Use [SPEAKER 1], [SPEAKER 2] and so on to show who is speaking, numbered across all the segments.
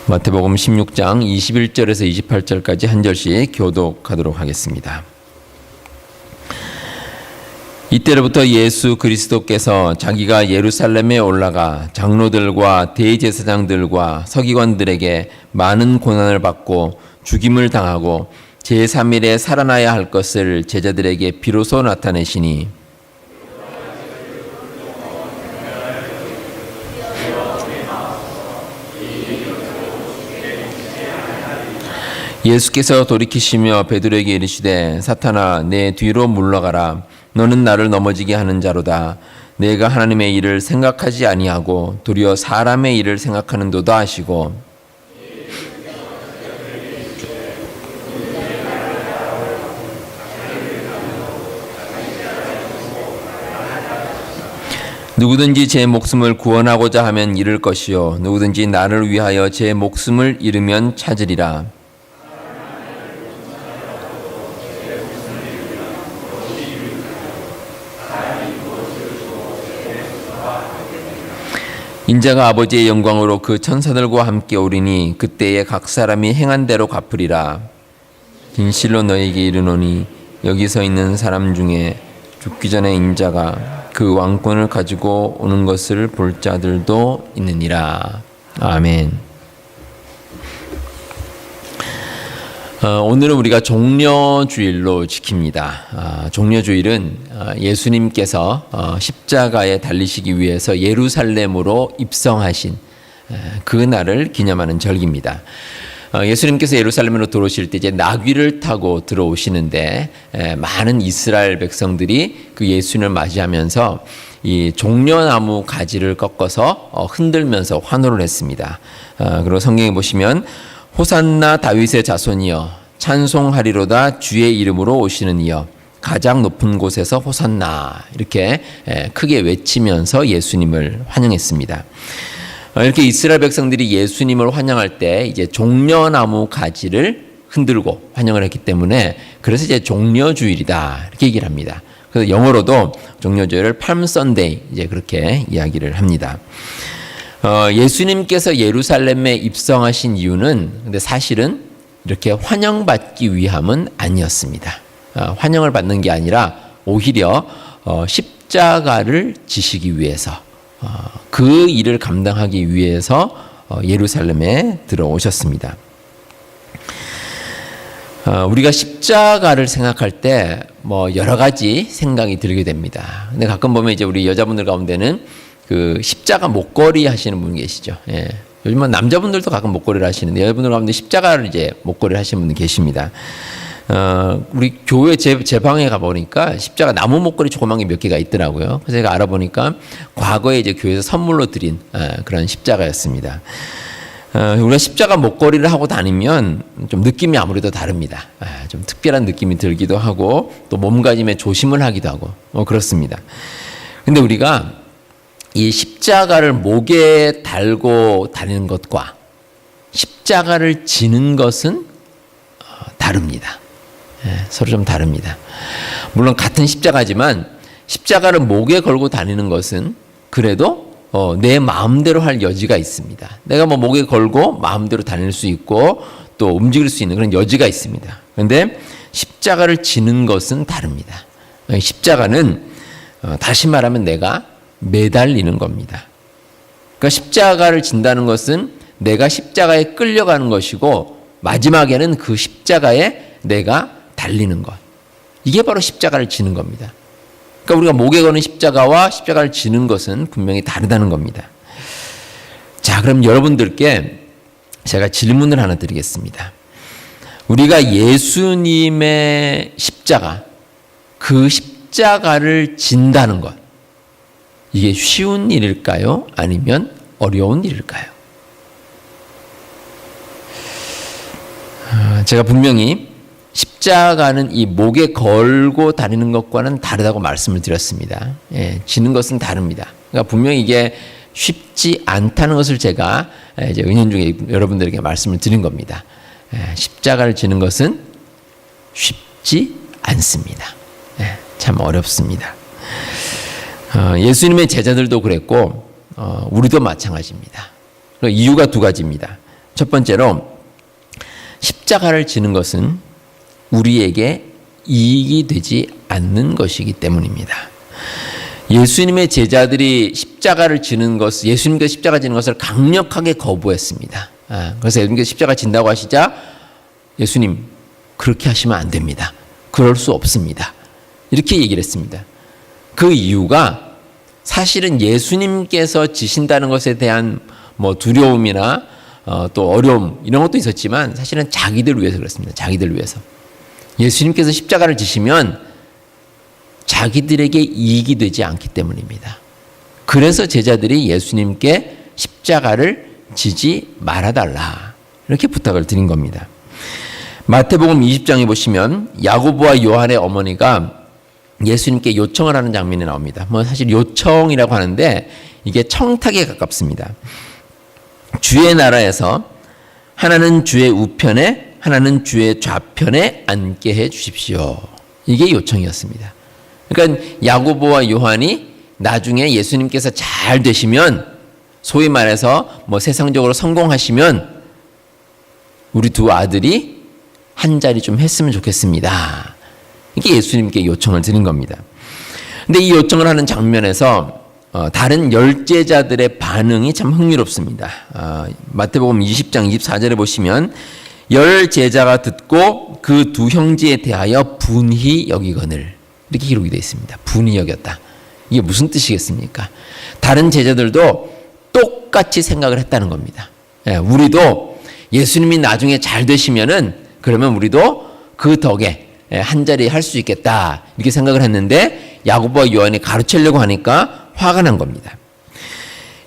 [SPEAKER 1] 마태복음 16장 21절에서 28절까지 한 절씩 교독하도록 하겠습니다. 이때로부터 예수 그리스도께서 자기가 예루살렘에 올라가 장로들과 대제사장들과 서기관들에게 많은 고난을 받고 죽임을 당하고 제3일에 살아나야 할 것을 제자들에게 비로소 나타내시니 예수께서 돌이키시며 베드로에게 이르시되 사탄아 내 뒤로 물러가라. 너는 나를 넘어지게 하는 자로다. 내가 하나님의 일을 생각하지 아니하고 도리어 사람의 일을 생각하는도다 하시고 누구든지 제 목숨을 구원하고자 하면 잃을 것이요 누구든지 나를 위하여 제 목숨을 잃으면 찾으리라. 인자가 아버지의 영광으로 그 천사들과 함께 오리니 그때에 각 사람이 행한 대로 갚으리라. 진실로 너에게 이르노니 여기 서 있는 사람 중에 죽기 전에 인자가 그 왕권을 가지고 오는 것을 볼 자들도 있느니라. 아멘. 오늘은 우리가 종려주일로 지킵니다. 종려주일은 예수님께서 십자가에 달리시기 위해서 예루살렘으로 입성하신 그 날을 기념하는 절기입니다. 예수님께서 예루살렘으로 들어오실 때 이제 나귀를 타고 들어오시는데 많은 이스라엘 백성들이 그 예수님을 맞이하면서 이 종려나무 가지를 꺾어서 흔들면서 환호를 했습니다. 그리고 성경에 보시면 호산나 다윗의 자손이여 찬송하리로다 주의 이름으로 오시는 이여 가장 높은 곳에서 호산나 이렇게 크게 외치면서 예수님을 환영했습니다. 이렇게 이스라엘 백성들이 예수님을 환영할 때 이제 종려나무 가지를 흔들고 환영을 했기 때문에 그래서 이제 종려주일이다 이렇게 얘기를 합니다. 그래서 영어로도 종려주일을 팔m 선데이 이제 그렇게 이야기를 합니다. 예수님께서 예루살렘에 입성하신 이유는 근데 사실은 이렇게 환영받기 위함은 아니었습니다. 환영을 받는 게 아니라 오히려 십자가를 지시기 위해서 그 일을 감당하기 위해서 예루살렘에 들어오셨습니다. 우리가 십자가를 생각할 때 뭐 여러 가지 생각이 들게 됩니다. 근데 가끔 보면 이제 우리 여자분들 가운데는 그 십자가 목걸이 하시는 분 계시죠. 예. 요즘은 남자분들도 가끔 목걸이를 하시는데 여자분들 가운데 십자가를 이제 목걸이를 하시는 분들 계십니다. 우리 교회 제 방에 가보니까 십자가 나무 목걸이 조그만 게 몇 개가 있더라고요. 그래서 제가 알아보니까 과거에 이제 교회에서 선물로 드린 그런 십자가였습니다. 우리가 십자가 목걸이를 하고 다니면 좀 느낌이 아무래도 다릅니다. 좀 특별한 느낌이 들기도 하고 또 몸가짐에 조심을 하기도 하고 그렇습니다. 근데 우리가 이 십자가를 목에 달고 다니는 것과 십자가를 지는 것은 다릅니다. 서로 좀 다릅니다. 물론 같은 십자가지만 십자가를 목에 걸고 다니는 것은 그래도 내 마음대로 할 여지가 있습니다. 내가 뭐 목에 걸고 마음대로 다닐 수 있고 또 움직일 수 있는 그런 여지가 있습니다. 그런데 십자가를 지는 것은 다릅니다. 십자가는 다시 말하면 내가 매달리는 겁니다. 그러니까 십자가를 진다는 것은 내가 십자가에 끌려가는 것이고 마지막에는 그 십자가에 내가 달리는 것. 이게 바로 십자가를 지는 겁니다. 그러니까 우리가 목에 거는 십자가와 십자가를 지는 것은 분명히 다르다는 겁니다. 자, 그럼 여러분들께 제가 질문을 하나 드리겠습니다. 우리가 예수님의 십자가, 그 십자가를 진다는 것, 이게 쉬운 일일까요? 아니면 어려운 일일까요? 제가 분명히 십자가는 이 목에 걸고 다니는 것과는 다르다고 말씀을 드렸습니다. 지는 것은 다릅니다. 그러니까 분명히 이게 쉽지 않다는 것을 제가 이제 은연중에 여러분들에게 말씀을 드린 겁니다. 십자가를 지는 것은 쉽지 않습니다. 참 어렵습니다. 예수님의 제자들도 그랬고 우리도 마찬가지입니다. 이유가 두 가지입니다. 첫 번째로 십자가를 지는 것은 우리에게 이익이 되지 않는 것이기 때문입니다. 예수님의 제자들이 십자가를 지는 것, 예수님께서 십자가 지는 것을 강력하게 거부했습니다. 그래서 예수님께서 십자가 진다고 하시자 예수님 그렇게 하시면 안 됩니다. 그럴 수 없습니다. 이렇게 얘기를 했습니다. 그 이유가 사실은 예수님께서 지신다는 것에 대한 두려움이나 또 어려움 이런 것도 있었지만 사실은 자기들 위해서 그렇습니다. 자기들 위해서. 예수님께서 십자가를 지시면 자기들에게 이익이 되지 않기 때문입니다. 그래서 제자들이 예수님께 십자가를 지지 말아달라 이렇게 부탁을 드린 겁니다. 마태복음 20장에 보시면 야고보와 요한의 어머니가 예수님께 요청을 하는 장면이 나옵니다. 사실 요청이라고 하는데 이게 청탁에 가깝습니다. 주의 나라에서 하나는 주의 우편에 하나는 주의 좌편에 앉게 해 주십시오. 이게 요청이었습니다. 그러니까 야고보와 요한이 나중에 예수님께서 잘 되시면 소위 말해서 세상적으로 성공하시면 우리 두 아들이 한 자리 좀 했으면 좋겠습니다. 이게 예수님께 요청을 드린 겁니다. 근데 이 요청을 하는 장면에서 다른 열제자들의 반응이 참 흥미롭습니다. 마태복음 20장 24절에 보시면 열제자가 듣고 그 두 형제에 대하여 분히 여기거늘 이렇게 기록이 되어 있습니다. 분히 여겼다. 이게 무슨 뜻이겠습니까? 다른 제자들도 똑같이 생각을 했다는 겁니다. 우리도 예수님이 나중에 잘 되시면은 그러면 우리도 그 덕에 한 자리 할 수 있겠다 이렇게 생각을 했는데 야고보와 요한이 가르치려고 하니까 화가 난 겁니다.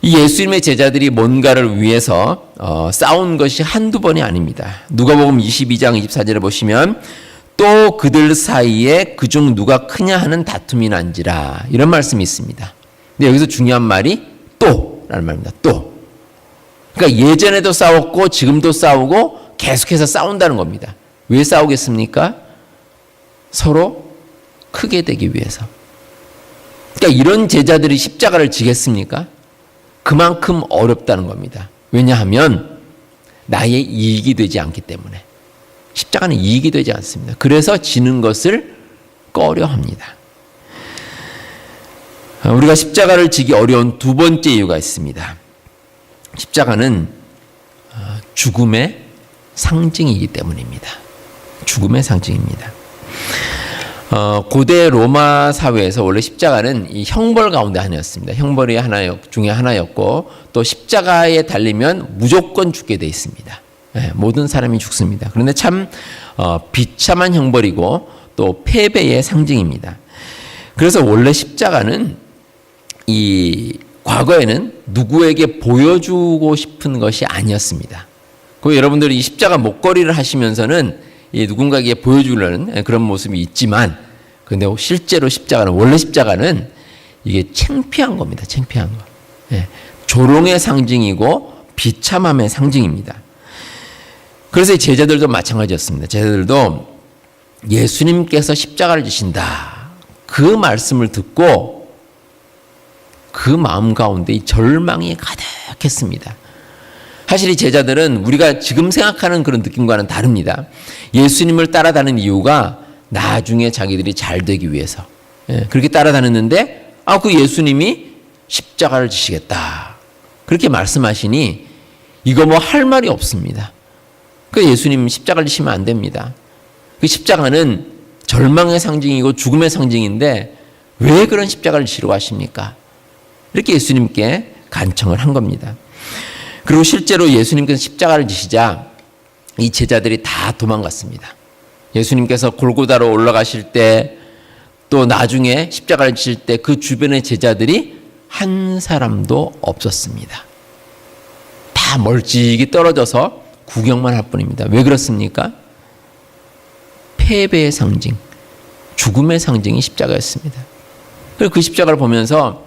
[SPEAKER 1] 이 예수님의 제자들이 뭔가를 위해서 싸운 것이 한두 번이 아닙니다. 누가복음 22장 24절에 보시면 또 그들 사이에 그중 누가 크냐 하는 다툼이 난지라 이런 말씀이 있습니다. 근데 여기서 중요한 말이 또라는 말입니다. 또. 그러니까 예전에도 싸웠고 지금도 싸우고 계속해서 싸운다는 겁니다. 왜 싸우겠습니까? 서로 크게 되기 위해서. 그러니까 이런 제자들이 십자가를 지겠습니까? 그만큼 어렵다는 겁니다. 왜냐하면 나의 이익이 되지 않기 때문에. 십자가는 이익이 되지 않습니다. 그래서 지는 것을 꺼려합니다. 우리가 십자가를 지기 어려운 두 번째 이유가 있습니다. 십자가는 죽음의 상징이기 때문입니다. 죽음의 상징입니다. 고대 로마 사회에서 원래 십자가는 이 형벌 가운데 하나였습니다. 형벌이 중에 하나였고 또 십자가에 달리면 무조건 죽게 돼 있습니다. 모든 사람이 죽습니다. 그런데 참 비참한 형벌이고 또 패배의 상징입니다. 그래서 원래 십자가는 이 과거에는 누구에게 보여주고 싶은 것이 아니었습니다. 그 여러분들이 이 십자가 목걸이를 하시면서는 이 누군가에게 보여주려는 그런 모습이 있지만, 근데 실제로 십자가는, 원래 십자가는 이게 창피한 겁니다. 창피한 거. 조롱의 상징이고 비참함의 상징입니다. 그래서 제자들도 마찬가지였습니다. 제자들도 예수님께서 십자가를 지신다, 그 말씀을 듣고 그 마음 가운데 이 절망이 가득했습니다. 사실 이 제자들은 우리가 지금 생각하는 그런 느낌과는 다릅니다. 예수님을 따라다니는 이유가 나중에 자기들이 잘 되기 위해서, 그렇게 따라다녔는데 그 예수님이 십자가를 지시겠다 그렇게 말씀하시니 이거 뭐 할 말이 없습니다. 그 예수님 십자가를 지시면 안 됩니다. 그 십자가는 절망의 상징이고 죽음의 상징인데 왜 그런 십자가를 지시려고 하십니까? 이렇게 예수님께 간청을 한 겁니다. 그리고 실제로 예수님께서 십자가를 지시자 이 제자들이 다 도망갔습니다. 예수님께서 골고다로 올라가실 때, 또 나중에 십자가를 지실 때 그 주변의 제자들이 한 사람도 없었습니다. 다 멀찍이 떨어져서 구경만 할 뿐입니다. 왜 그렇습니까? 패배의 상징, 죽음의 상징이 십자가였습니다. 그리고 그 십자가를 보면서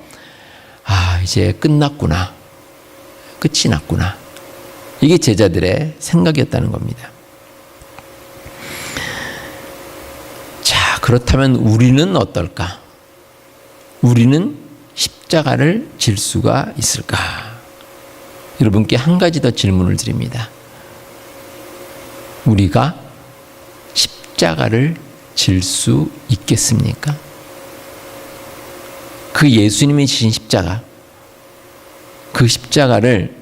[SPEAKER 1] 이제 끝났구나, 끝이 났구나, 이게 제자들의 생각이었다는 겁니다. 자, 그렇다면 우리는 어떨까? 우리는 십자가를 질 수가 있을까? 여러분께 한 가지 더 질문을 드립니다. 우리가 십자가를 질 수 있겠습니까? 그 예수님이 지신 십자가, 그 십자가를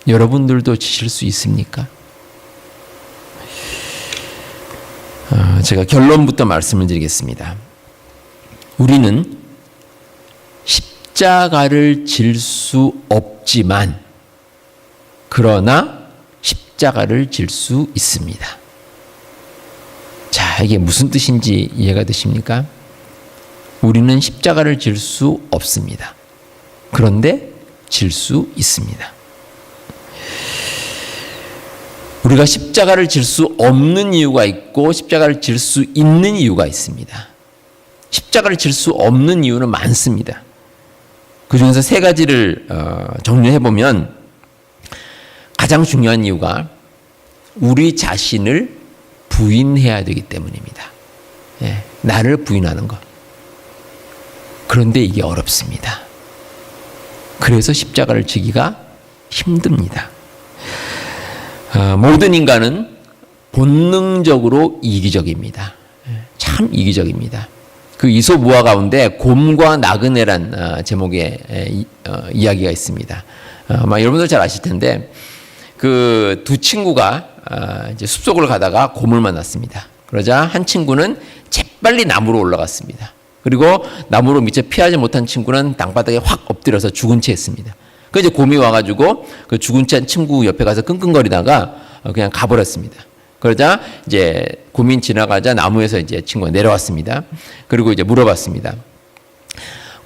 [SPEAKER 1] 여러분들도 지실 수 있습니까? 제가 결론부터 말씀을 드리겠습니다. 우리는 십자가를 질 수 없지만, 그러나 십자가를 질 수 있습니다. 자, 이게 무슨 뜻인지 이해가 되십니까? 우리는 십자가를 질 수 없습니다. 그런데 질 수 있습니다. 우리가 십자가를 질 수 없는 이유가 있고 십자가를 질 수 있는 이유가 있습니다. 십자가를 질 수 없는 이유는 많습니다. 그 중에서 세 가지를 정리해 보면 가장 중요한 이유가 우리 자신을 부인해야 되기 때문입니다. 예, 나를 부인하는 것. 그런데 이게 어렵습니다. 그래서 십자가를 지기가 힘듭니다. 모든 인간은 본능적으로 이기적입니다. 참 이기적입니다. 그 이솝우화 가운데 곰과 나그네란 제목의 이야기가 있습니다. 아마 여러분들 잘 아실 텐데 그 두 친구가 이제 숲속을 가다가 곰을 만났습니다. 그러자 한 친구는 재빨리 나무로 올라갔습니다. 그리고 나무로 미처 피하지 못한 친구는 땅바닥에 확 엎드려서 죽은 채 했습니다. 그 이제 곰이 와가지고 그 죽은 채 한 친구 옆에 가서 끙끙거리다가 그냥 가버렸습니다. 그러자 이제 곰이 지나가자 나무에서 이제 친구가 내려왔습니다. 그리고 이제 물어봤습니다.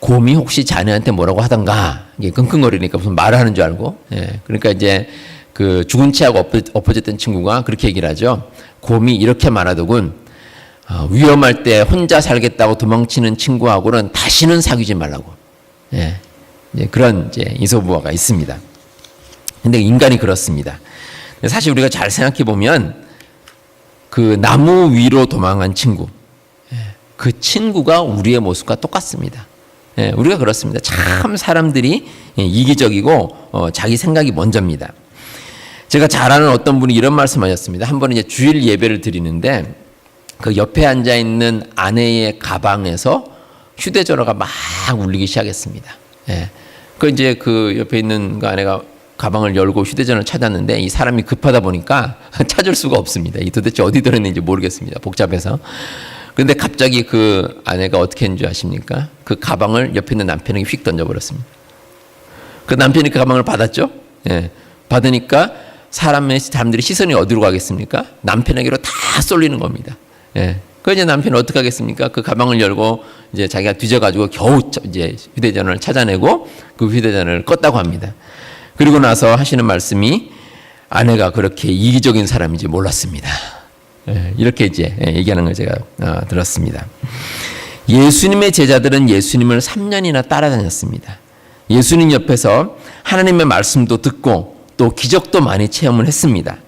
[SPEAKER 1] 곰이 혹시 자네한테 뭐라고 하던가? 이게 끙끙거리니까 무슨 말을 하는 줄 알고. 예. 그러니까 이제 그 죽은 채하고 엎어졌던 친구가 그렇게 얘기를 하죠. 곰이 이렇게 말하더군. 위험할 때 혼자 살겠다고 도망치는 친구하고는 다시는 사귀지 말라고. 예. 이제 그런 이제 이솝우화가 있습니다. 근데 인간이 그렇습니다. 사실 우리가 잘 생각해 보면 그 나무 위로 도망한 친구, 그 친구가 우리의 모습과 똑같습니다. 우리가 그렇습니다. 참 사람들이 이기적이고 자기 생각이 먼저입니다. 제가 잘 아는 어떤 분이 이런 말씀하셨습니다. 한 번 이제 주일 예배를 드리는데 그 옆에 앉아 있는 아내의 가방에서 휴대전화가 막 울리기 시작했습니다. 그 이제 그 옆에 있는 그 아내가 가방을 열고 휴대전화를 찾았는데 이 사람이 급하다 보니까 찾을 수가 없습니다. 이 도대체 어디 들었는지 모르겠습니다. 복잡해서. 그런데 갑자기 그 아내가 어떻게 했는지 아십니까? 그 가방을 옆에 있는 남편에게 휙 던져버렸습니다. 그 남편이 그 가방을 받았죠? 예. 받으니까 사람들이 시선이 어디로 가겠습니까? 남편에게로 다 쏠리는 겁니다. 예. 그 이제 남편이 어떻게 하겠습니까? 그 가방을 열고 이제 자기가 뒤져가지고 겨우 이제 휴대전화를 찾아내고 그 휴대전화를 껐다고 합니다. 그리고 나서 하시는 말씀이 아내가 그렇게 이기적인 사람인지 몰랐습니다. 예, 이렇게 이제 얘기하는 걸 제가 들었습니다. 예수님의 제자들은 예수님을 3년이나 따라다녔습니다. 예수님 옆에서 하나님의 말씀도 듣고 또 기적도 많이 체험을 했습니다.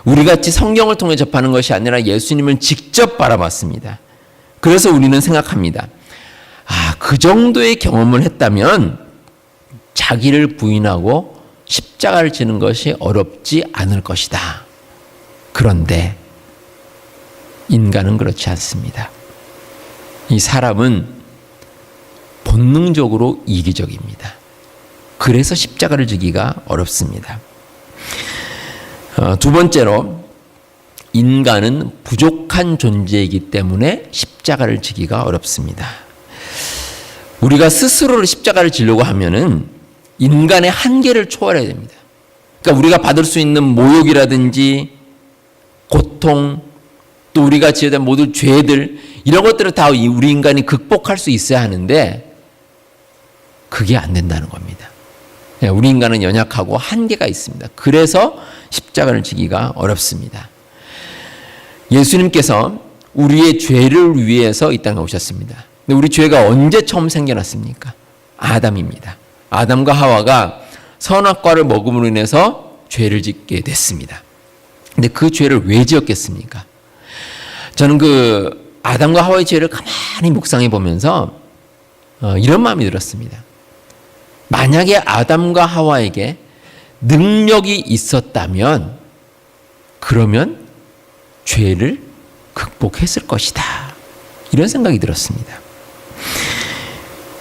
[SPEAKER 1] 우리 같이 성경을 통해 접하는 것이 아니라 예수님을 직접 바라봤습니다. 그래서 우리는 생각합니다. 그 정도의 경험을 했다면 자기를 부인하고 십자가를 지는 것이 어렵지 않을 것이다. 그런데 인간은 그렇지 않습니다. 이 사람은 본능적으로 이기적입니다. 그래서 십자가를 지기가 어렵습니다. 두 번째로 인간은 부족한 존재이기 때문에 십자가를 지기가 어렵습니다. 우리가 스스로를 십자가를 지려고 하면은 인간의 한계를 초월해야 됩니다. 그러니까 우리가 받을 수 있는 모욕이라든지 고통, 또 우리가 지어낸 모든 죄들, 이런 것들을 다 우리 인간이 극복할 수 있어야 하는데 그게 안 된다는 겁니다. 우리 인간은 연약하고 한계가 있습니다. 그래서 십자가를 지기가 어렵습니다. 예수님께서 우리의 죄를 위해서 이 땅에 오셨습니다. 근데 우리 죄가 언제 처음 생겨났습니까? 아담입니다. 아담과 하와가 선악과를 먹음으로 인해서 죄를 짓게 됐습니다. 근데 그 죄를 왜 지었겠습니까? 저는 그 아담과 하와의 죄를 가만히 묵상해 보면서 이런 마음이 들었습니다. 만약에 아담과 하와에게 능력이 있었다면 그러면 죄를 극복했을 것이다. 이런 생각이 들었습니다.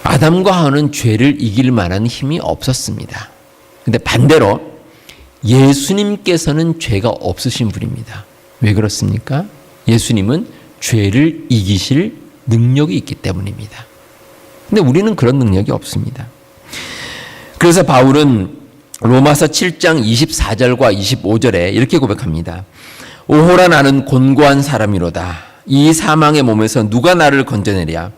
[SPEAKER 1] 아담과 하와는 죄를 이길 만한 힘이 없었습니다. 근데 반대로 예수님께서는 죄가 없으신 분입니다. 왜 그렇습니까? 예수님은 죄를 이기실 능력이 있기 때문입니다. 근데 우리는 그런 능력이 없습니다. 그래서 바울은 로마서 7장 24절과 25절에 이렇게 고백합니다. 오호라 나는 곤고한 사람이로다. 이 사망의 몸에서 누가 나를 건져내랴.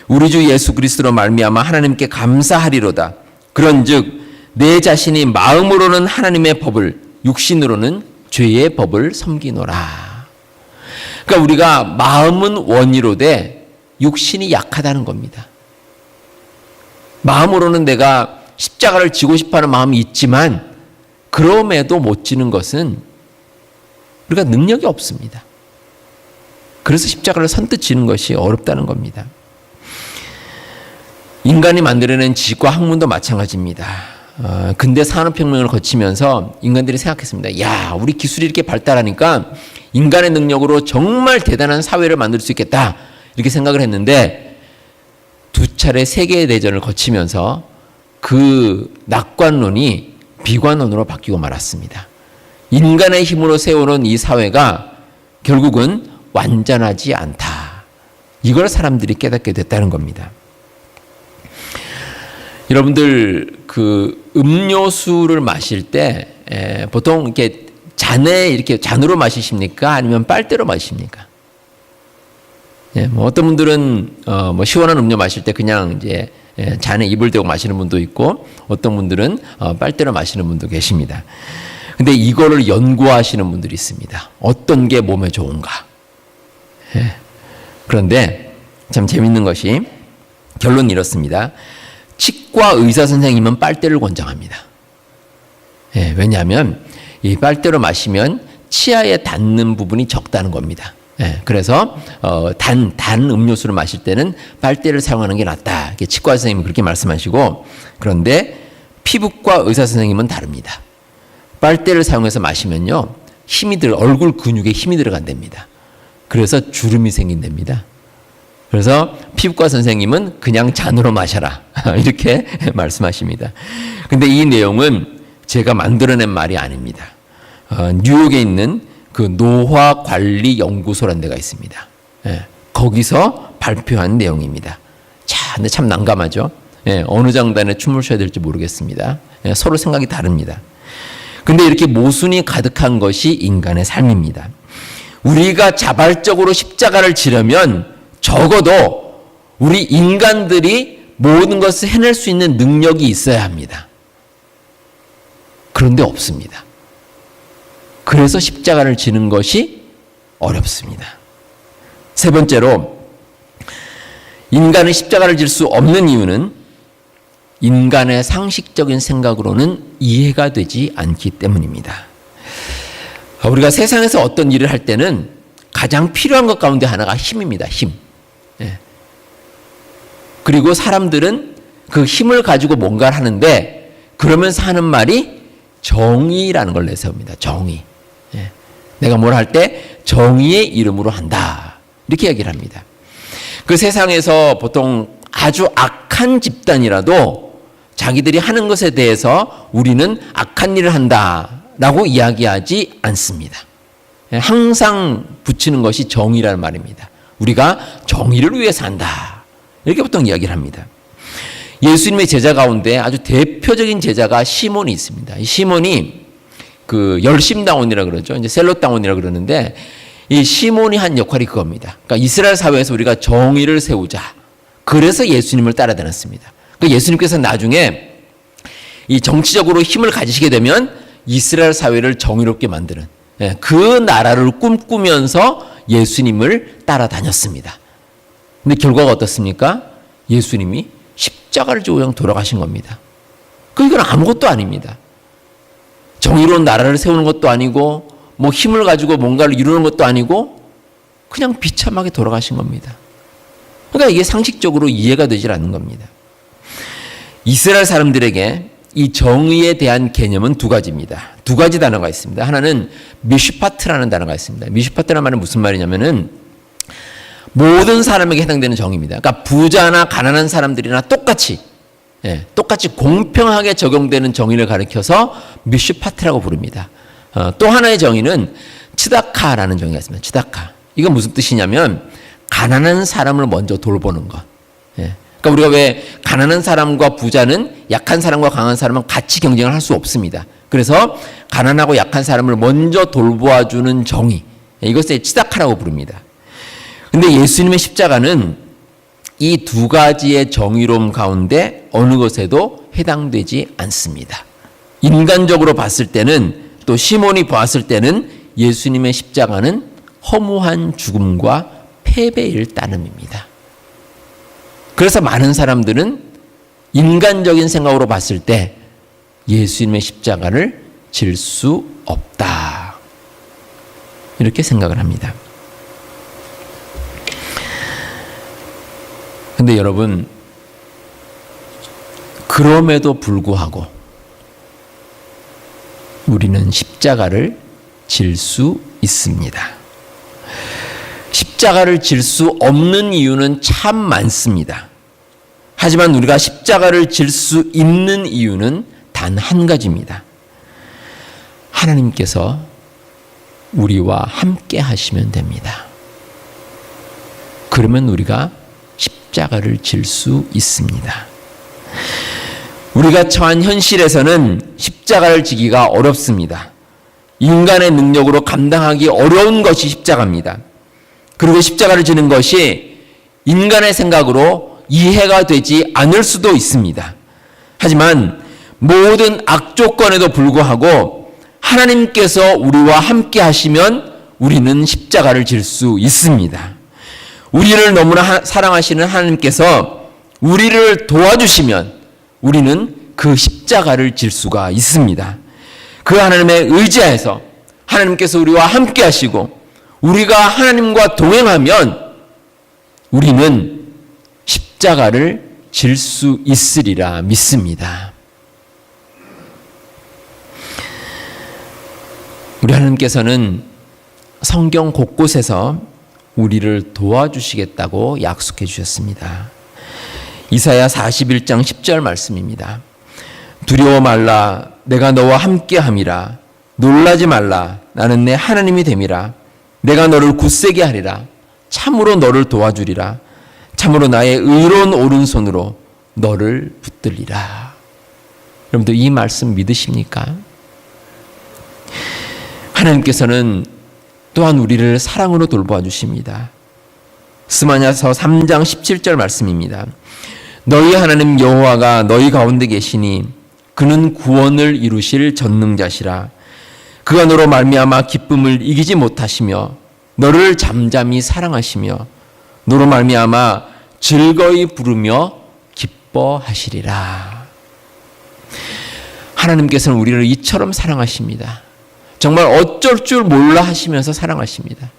[SPEAKER 1] 우리 주 예수 그리스도로 말미암아 하나님께 감사하리로다. 그런즉 내 자신이 마음으로는 하나님의 법을 육신으로는 죄의 법을 섬기노라. 그러니까 우리가 마음은 원이로되 육신이 약하다는 겁니다. 마음으로는 내가 십자가를 지고 싶어하는 마음이 있지만 그럼에도 못 지는 것은 우리가 능력이 없습니다. 그래서 십자가를 선뜻 지는 것이 어렵다는 겁니다. 인간이 만들어낸 지식과 학문도 마찬가지입니다. 근대 산업혁명을 거치면서 인간들이 생각했습니다. 야, 우리 기술이 이렇게 발달하니까 인간의 능력으로 정말 대단한 사회를 만들 수 있겠다. 이렇게 생각을 했는데 두 차례 세계대전을 거치면서 그 낙관론이 비관론으로 바뀌고 말았습니다. 인간의 힘으로 세워놓은 이 사회가 결국은 완전하지 않다. 이걸 사람들이 깨닫게 됐다는 겁니다. 여러분들 그 음료수를 마실 때 보통 이렇게 잔에 이렇게 잔으로 마시십니까? 아니면 빨대로 마십니까? 뭐 어떤 분들은 뭐 시원한 음료 마실 때 그냥 이제 잔에 입을 대고 마시는 분도 있고 어떤 분들은 빨대로 마시는 분도 계십니다. 근데 이거를 연구하시는 분들이 있습니다. 어떤 게 몸에 좋은가? 그런데 참 재밌는 것이 결론은 이렇습니다. 치과 의사 선생님은 빨대를 권장합니다. 왜냐하면 이 빨대로 마시면 치아에 닿는 부분이 적다는 겁니다. 그래서 단 음료수를 마실 때는 빨대를 사용하는 게 낫다. 이렇게 치과 선생님은 그렇게 말씀하시고, 그런데 피부과 의사 선생님은 다릅니다. 빨대를 사용해서 마시면요 얼굴 근육에 힘이 들어간답니다. 그래서 주름이 생긴답니다. 그래서 피부과 선생님은 그냥 잔으로 마셔라 이렇게 말씀하십니다. 근데 이 내용은 제가 만들어낸 말이 아닙니다. 뉴욕에 있는 그 노화관리연구소라는 데가 있습니다. 거기서 발표한 내용입니다. 자, 근데 참 난감하죠. 어느 장단에 춤을 춰야 될지 모르겠습니다. 서로 생각이 다릅니다. 근데 이렇게 모순이 가득한 것이 인간의 삶입니다. 우리가 자발적으로 십자가를 지려면 적어도 우리 인간들이 모든 것을 해낼 수 있는 능력이 있어야 합니다. 그런데 없습니다. 그래서 십자가를 지는 것이 어렵습니다. 세 번째로 인간은 십자가를 질 수 없는 이유는 인간의 상식적인 생각으로는 이해가 되지 않기 때문입니다. 우리가 세상에서 어떤 일을 할 때는 가장 필요한 것 가운데 하나가 힘입니다. 힘. 그리고 사람들은 그 힘을 가지고 뭔가를 하는데 그러면서 하는 말이 정의라는 걸 내세웁니다. 정의. 내가 뭘 할 때 정의의 이름으로 한다. 이렇게 얘기를 합니다. 그 세상에서 보통 아주 악한 집단이라도 자기들이 하는 것에 대해서 우리는 악한 일을 한다라고 이야기하지 않습니다. 항상 붙이는 것이 정의라는 말입니다. 우리가 정의를 위해 산다. 이렇게 보통 이야기를 합니다. 예수님의 제자 가운데 아주 대표적인 제자가 시몬이 있습니다. 이 시몬이 그 열심당원이라 그러죠. 이제 셀롯당원이라 그러는데 이 시몬이 한 역할이 그겁니다. 그러니까 이스라엘 사회에서 우리가 정의를 세우자. 그래서 예수님을 따라다녔습니다. 그러니까 예수님께서 나중에 이 정치적으로 힘을 가지시게 되면 이스라엘 사회를 정의롭게 만드는 그 나라를 꿈꾸면서 예수님을 따라다녔습니다. 근데 결과가 어떻습니까? 예수님이 십자가를 지고 그냥 돌아가신 겁니다. 이건 아무것도 아닙니다. 정의로운 나라를 세우는 것도 아니고 뭐 힘을 가지고 뭔가를 이루는 것도 아니고 그냥 비참하게 돌아가신 겁니다. 그러니까 이게 상식적으로 이해가 되질 않는 겁니다. 이스라엘 사람들에게 이 정의에 대한 개념은 두 가지입니다. 두 가지 단어가 있습니다. 하나는 미슈파트라는 단어가 있습니다. 미슈파트라는 말은 무슨 말이냐면은 모든 사람에게 해당되는 정의입니다. 그러니까 부자나 가난한 사람들이나 똑같이 공평하게 적용되는 정의를 가리켜서 미슈파트라고 부릅니다. 또 하나의 정의는 치다카라는 정의가 있습니다. 치다카. 이건 무슨 뜻이냐면 가난한 사람을 먼저 돌보는 것. 그러니까 우리가 왜 가난한 사람과 부자는 약한 사람과 강한 사람은 같이 경쟁을 할 수 없습니다. 그래서 가난하고 약한 사람을 먼저 돌보아주는 정의. 이것을 치다카라고 부릅니다. 근데 예수님의 십자가는 이 두 가지의 정의로움 가운데 어느 것에도 해당되지 않습니다. 인간적으로 봤을 때는 또 시몬이 보았을 때는 예수님의 십자가는 허무한 죽음과 패배일 따름입니다. 그래서 많은 사람들은 인간적인 생각으로 봤을 때 예수님의 십자가를 질 수 없다. 이렇게 생각을 합니다. 근데 여러분, 그럼에도 불구하고 우리는 십자가를 질 수 있습니다. 십자가를 질 수 없는 이유는 참 많습니다. 하지만 우리가 십자가를 질 수 있는 이유는 단 한 가지입니다. 하나님께서 우리와 함께 하시면 됩니다. 그러면 우리가 십자가를 질 수 있습니다. 우리가 처한 현실에서는 십자가를 지기가 어렵습니다. 인간의 능력으로 감당하기 어려운 것이 십자가입니다. 그리고 십자가를 지는 것이 인간의 생각으로 이해가 되지 않을 수도 있습니다. 하지만 모든 악조건에도 불구하고 하나님께서 우리와 함께 하시면 우리는 십자가를 질 수 있습니다. 우리를 너무나 사랑하시는 하나님께서 우리를 도와주시면 우리는 그 십자가를 질 수가 있습니다. 그 하나님의 의지하에서 하나님께서 우리와 함께 하시고 우리가 하나님과 동행하면 우리는 십자가를 질 수 있으리라 믿습니다. 우리 하나님께서는 성경 곳곳에서 우리를 도와주시겠다고 약속해 주셨습니다. 이사야 41장 10절 말씀입니다. 두려워 말라 내가 너와 함께함이라. 놀라지 말라 나는 내 하나님이 됨이라. 내가 너를 굳세게 하리라. 참으로 너를 도와주리라. 참으로 나의 의로운 오른손으로 너를 붙들리라. 여러분들 이 말씀 믿으십니까? 하나님께서는 또한 우리를 사랑으로 돌보아 주십니다. 스마냐서 3장 17절 말씀입니다. 너희 하나님 여호와가 너희 가운데 계시니 그는 구원을 이루실 전능자시라. 그가 너로 말미암아 기쁨을 이기지 못하시며 너를 잠잠히 사랑하시며 너로 말미암아 즐거이 부르며 기뻐하시리라. 하나님께서는 우리를 이처럼 사랑하십니다. 정말 어쩔 줄 몰라 하시면서 사랑하십니다.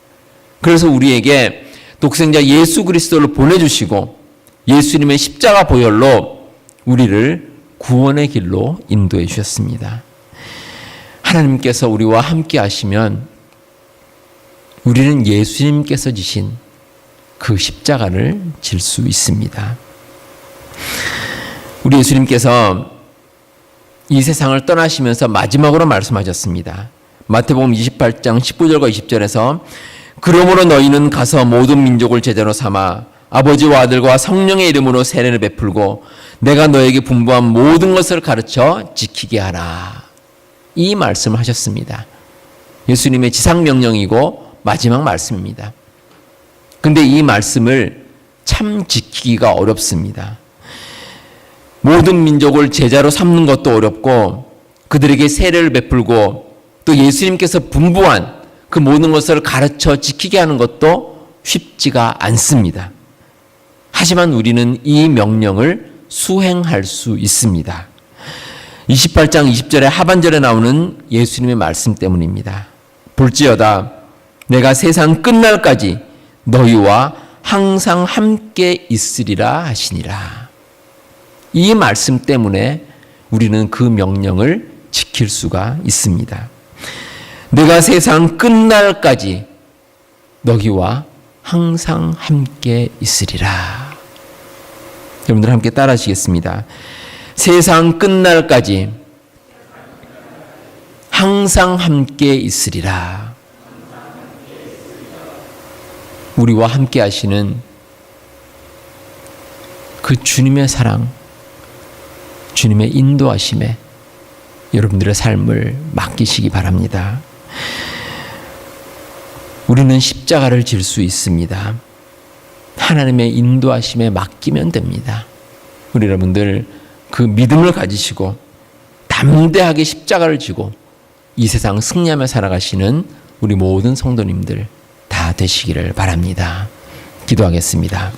[SPEAKER 1] 그래서 우리에게 독생자 예수 그리스도를 보내주시고 예수님의 십자가 보혈로 우리를 구원의 길로 인도해 주셨습니다. 하나님께서 우리와 함께 하시면 우리는 예수님께서 지신 그 십자가를 질 수 있습니다. 우리 예수님께서 이 세상을 떠나시면서 마지막으로 말씀하셨습니다. 마태복음 28장 19절과 20절에서 그러므로 너희는 가서 모든 민족을 제자로 삼아 아버지와 아들과 성령의 이름으로 세례를 베풀고 내가 너에게 분부한 모든 것을 가르쳐 지키게 하라. 이 말씀을 하셨습니다. 예수님의 지상명령이고 마지막 말씀입니다. 근데 이 말씀을 참 지키기가 어렵습니다. 모든 민족을 제자로 삼는 것도 어렵고 그들에게 세례를 베풀고 또 예수님께서 분부한 그 모든 것을 가르쳐 지키게 하는 것도 쉽지가 않습니다. 하지만 우리는 이 명령을 수행할 수 있습니다. 28장 20절의 하반절에 나오는 예수님의 말씀 때문입니다. 볼지어다 내가 세상 끝날까지 너희와 항상 함께 있으리라 하시니라. 이 말씀 때문에 우리는 그 명령을 지킬 수가 있습니다. 내가 세상 끝날까지 너희와 항상 함께 있으리라. 여러분들 함께 따라 하시겠습니다. 세상 끝날까지 항상 함께 있으리라. 우리와 함께 하시는 그 주님의 사랑, 주님의 인도하심에 여러분들의 삶을 맡기시기 바랍니다. 우리는 십자가를 질 수 있습니다. 하나님의 인도하심에 맡기면 됩니다. 우리 여러분들 그 믿음을 가지시고 담대하게 십자가를 지고 이 세상 승리하며 살아가시는 우리 모든 성도님들 다 되시기를 바랍니다. 기도하겠습니다.